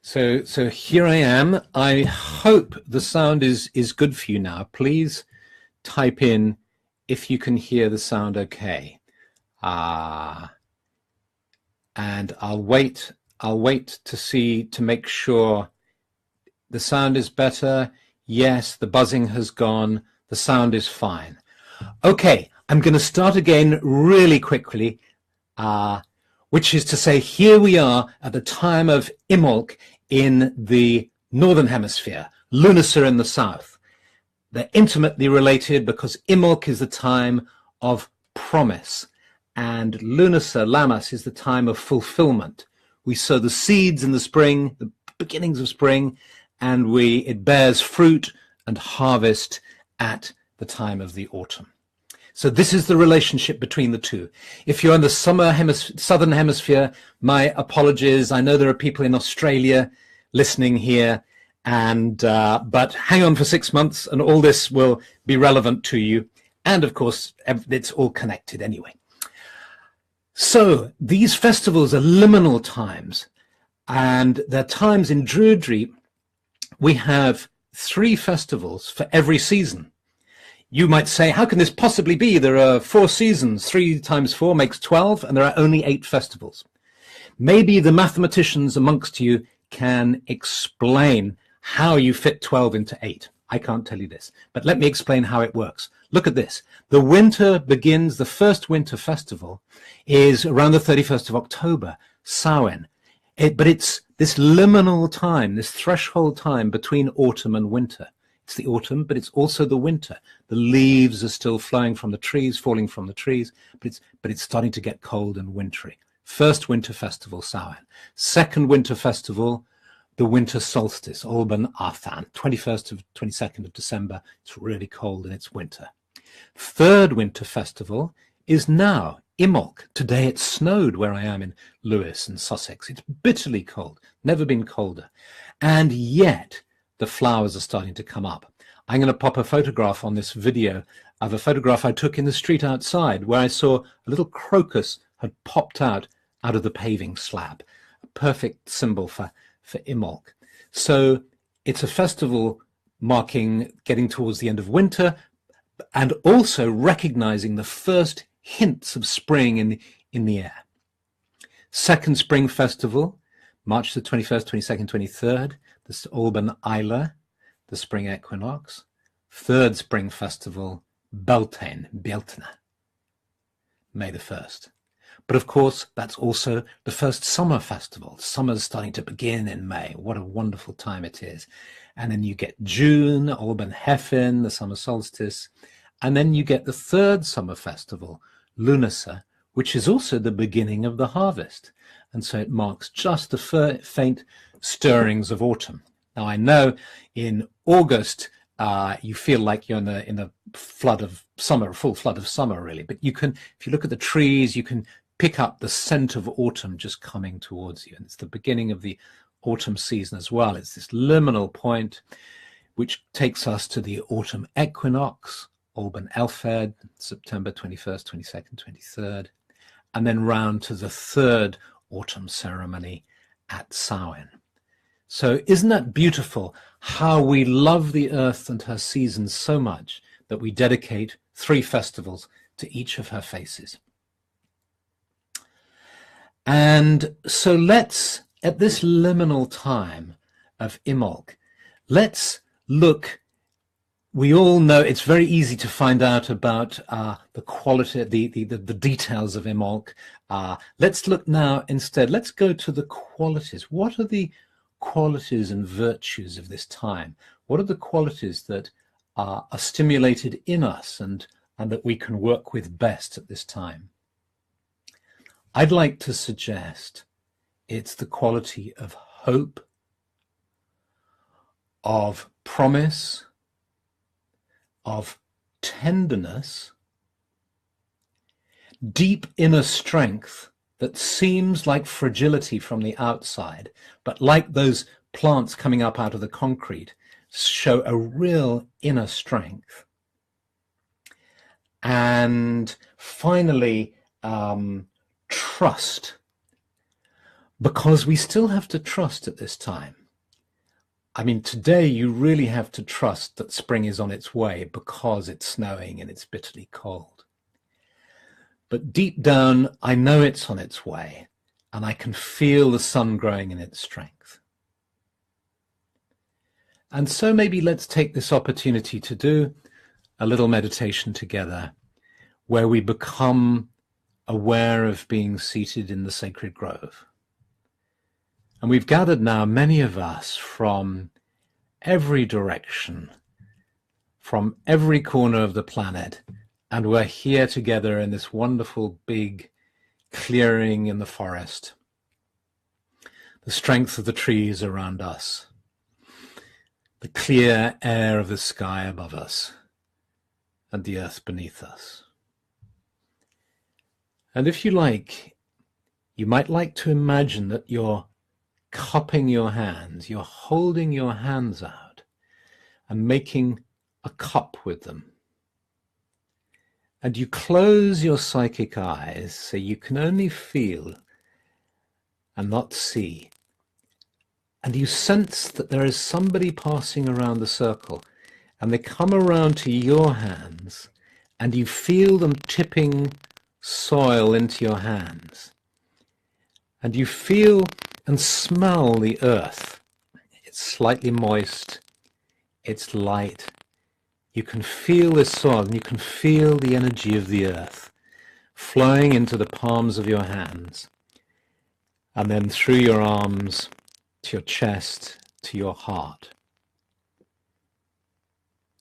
So here I am. I hope the sound is good for you now. Please type in if you can hear the sound okay. And I'll wait to make sure the sound is better. Yes, the buzzing has gone. The sound is fine. Okay, I'm going to start again really quickly, which is to say, here we are at the time of Imbolc in the Northern Hemisphere, Lughnasadh in the south. They're intimately related because Imbolc is the time of promise, and Lughnasadh, Lammas, is the time of fulfillment. We sow the seeds in the spring, the beginnings of spring, and it bears fruit and harvest at the time of the autumn. So this is the relationship between the two. If you're in the southern hemisphere, my apologies. I know there are people in Australia listening here, but hang on for 6 months and all this will be relevant to you. And of course, it's all connected anyway. So these festivals are liminal times, and they're times in Druidry. We have 3 festivals for every season. You might say, how can this possibly be? There are 4 seasons, 3 times 4 makes 12, and there are only 8 festivals. Maybe the mathematicians amongst you can explain how you fit 12 into 8. I can't tell you this, but let me explain how it works. Look at this. The winter begins, the first winter festival is around the 31st of October, Samhain. But it's this liminal time, this threshold time between autumn and winter. It's the autumn, but it's also the winter. The leaves are still flowing from the trees, falling from the trees, but it's starting to get cold and wintry. First winter festival, Samhain. Second winter festival, the winter solstice, Olban Arthan, 22nd of December. It's really cold and it's winter. Third winter festival is now Imbolc. Today it snowed where I am in Lewes and Sussex. It's bitterly cold, never been colder. And yet the flowers are starting to come up. I'm going to pop a photograph on this video of a photograph I took in the street outside where I saw a little crocus had popped out of the paving slab. A perfect symbol for Imbolc. So it's a festival marking getting towards the end of winter and also recognizing the first hints of spring in the air. Second spring festival, March the 21st, 22nd, 23rd, this Olban Isla, the spring equinox. Third spring festival, Beltane, Bealtaine, May the 1st. But of course, that's also the first summer festival. Summer's starting to begin in May. What a wonderful time it is. And then you get June, Olban Hefin, the summer solstice. And then you get the third summer festival, Lughnasadh, which is also the beginning of the harvest. And so it marks just the faint stirrings of autumn. Now I know in August you feel like you're in a flood of summer, a full flood of summer really, but you can, if you look at the trees, you can pick up the scent of autumn just coming towards you, and it's the beginning of the autumn season as well. It's this liminal point which takes us to the autumn equinox, Olban Elfed, September 21st, 22nd, 23rd, and then round to the third autumn ceremony at Samhain. So isn't that beautiful how we love the earth and her seasons so much that we dedicate 3 festivals to each of her faces? And so let's, at this liminal time of Imbolc, let's look. We all know it's very easy to find out about the quality, the details of Imbolc. Let's look now instead. Let's go to the qualities. What are the qualities and virtues of this time? What are the qualities that are stimulated in us and that we can work with best at this time? I'd like to suggest it's the quality of hope, of promise, of tenderness, deep inner strength that seems like fragility from the outside, but like those plants coming up out of the concrete, show a real inner strength. And finally, trust, because we still have to trust at this time. I mean, today you really have to trust that spring is on its way because it's snowing and it's bitterly cold. But deep down, I know it's on its way, and I can feel the sun growing in its strength. And so maybe let's take this opportunity to do a little meditation together where we become aware of being seated in the sacred grove. And we've gathered now, many of us, from every direction, from every corner of the planet, and we're here together in this wonderful big clearing in the forest. The strength of the trees around us, the clear air of the sky above us, and the earth beneath us. And if you like, you might like to imagine that you're cupping your hands, you're holding your hands out and making a cup with them. And you close your psychic eyes so you can only feel and not see. And you sense that there is somebody passing around the circle, and they come around to your hands, and you feel them tipping soil into your hands. And you feel and smell the earth. It's slightly moist, it's light. You can feel this soil, and you can feel the energy of the earth flowing into the palms of your hands, and then through your arms, to your chest, to your heart.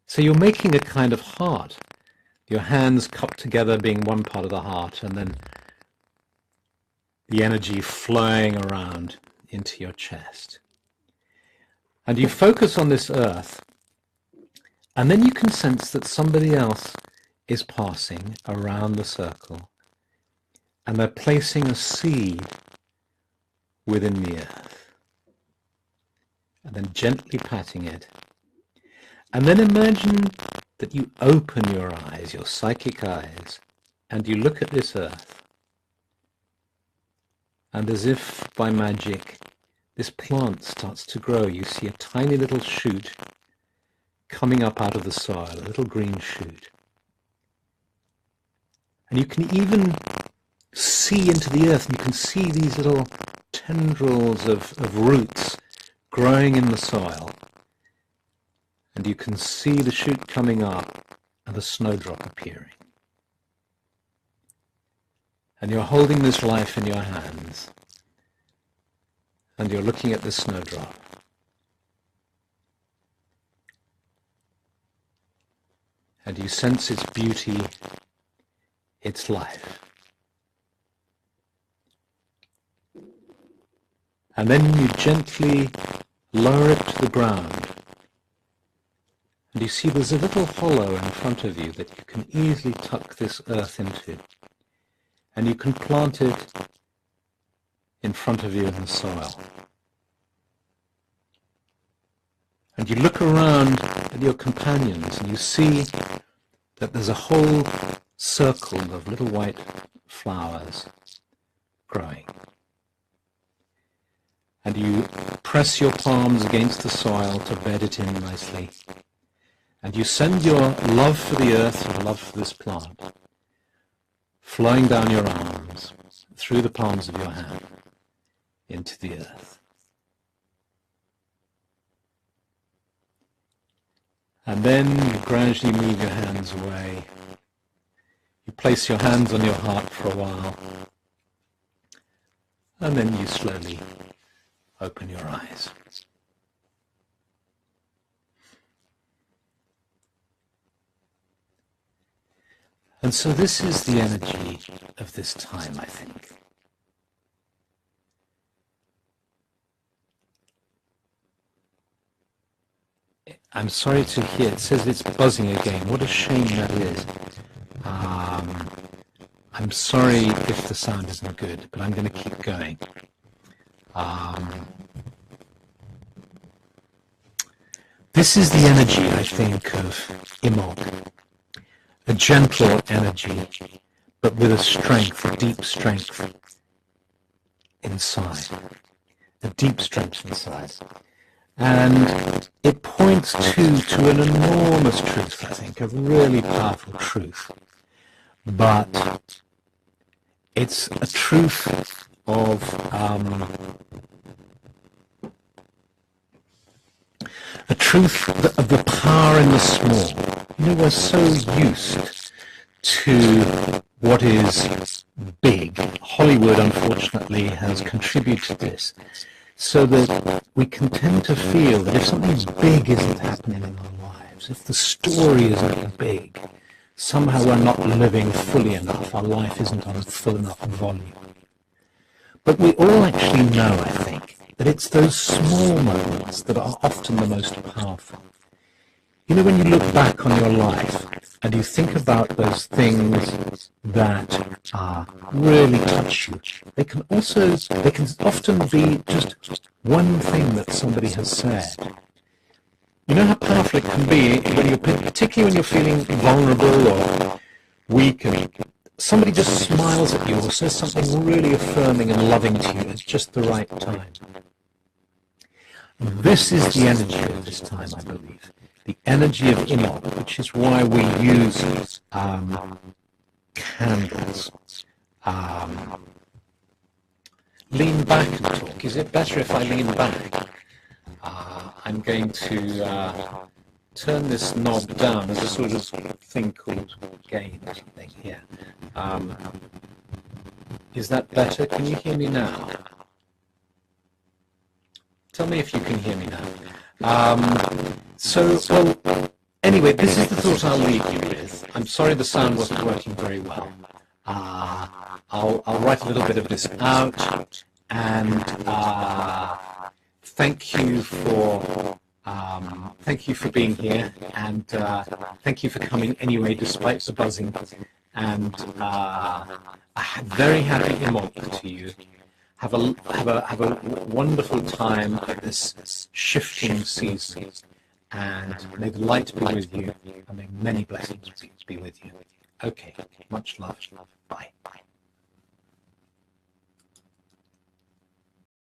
So you're making a kind of heart, your hands cupped together being one part of the heart, and then the energy flowing around into your chest. And you focus on this earth, and then you can sense that somebody else is passing around the circle, and they're placing a seed within the earth, and then gently patting it. And then imagine that you open your eyes, your psychic eyes, and you look at this earth. And as if by magic, this plant starts to grow. You see a tiny little shoot coming up out of the soil, a little green shoot. And you can even see into the earth, and you can see these little tendrils of roots growing in the soil. And you can see the shoot coming up and a snowdrop appearing. And you're holding this life in your hands, and you're looking at the snowdrop. And you sense its beauty, its life. And then you gently lower it to the ground. And you see there's a little hollow in front of you that you can easily tuck this earth into. And you can plant it in front of you in the soil. And you look around at your companions, and you see that there's a whole circle of little white flowers growing. And you press your palms against the soil to bed it in nicely. And you send your love for the earth, your love for this plant, flowing down your arms, through the palms of your hand, into the earth. And then you gradually move your hands away. You place your hands on your heart for a while. And then you slowly open your eyes. And so this is the energy of this time, I think. I'm sorry to hear, it says it's buzzing again. What a shame that is. I'm sorry if the sound isn't good, but I'm going to keep going. This is the energy, I think, of Imbolc. A gentle energy, but with a strength, a deep strength. inside, a deep strength inside. And it points to an enormous truth, I think, a really powerful truth. But it's a truth of the power in the small. You know, we're so used to what is big. Hollywood, unfortunately, has contributed to this, so that we can tend to feel that if something big isn't happening in our lives, if the story isn't big, somehow we're not living fully enough, our life isn't on full enough volume. But we all actually know, I think, that it's those small moments that are often the most powerful. You know, when you look back on your life and you think about those things that really touch you, they can often be just one thing that somebody has said. You know how powerful it can be particularly when you're feeling vulnerable or weak, and somebody just smiles at you or says something really affirming and loving to you at just the right time. This is the energy of this time, I believe. The energy of Imbolc, which is why we use candles. Lean back and talk. Is it better if I lean back? I'm going to turn this knob down. There's a sort of thing called gain or something here. Is that better? Can you hear me now? Tell me if you can hear me now. Anyway, this is the thought I'll leave you with. I'm sorry the sound wasn't working very well. I'll write a little bit of this out, and thank you for being here, and thank you for coming anyway, despite the buzzing. And a very happy Imbolc to you. Have a wonderful time at this shifting season, and may the light be with you, and may many blessings be with you. Okay, much love. Bye.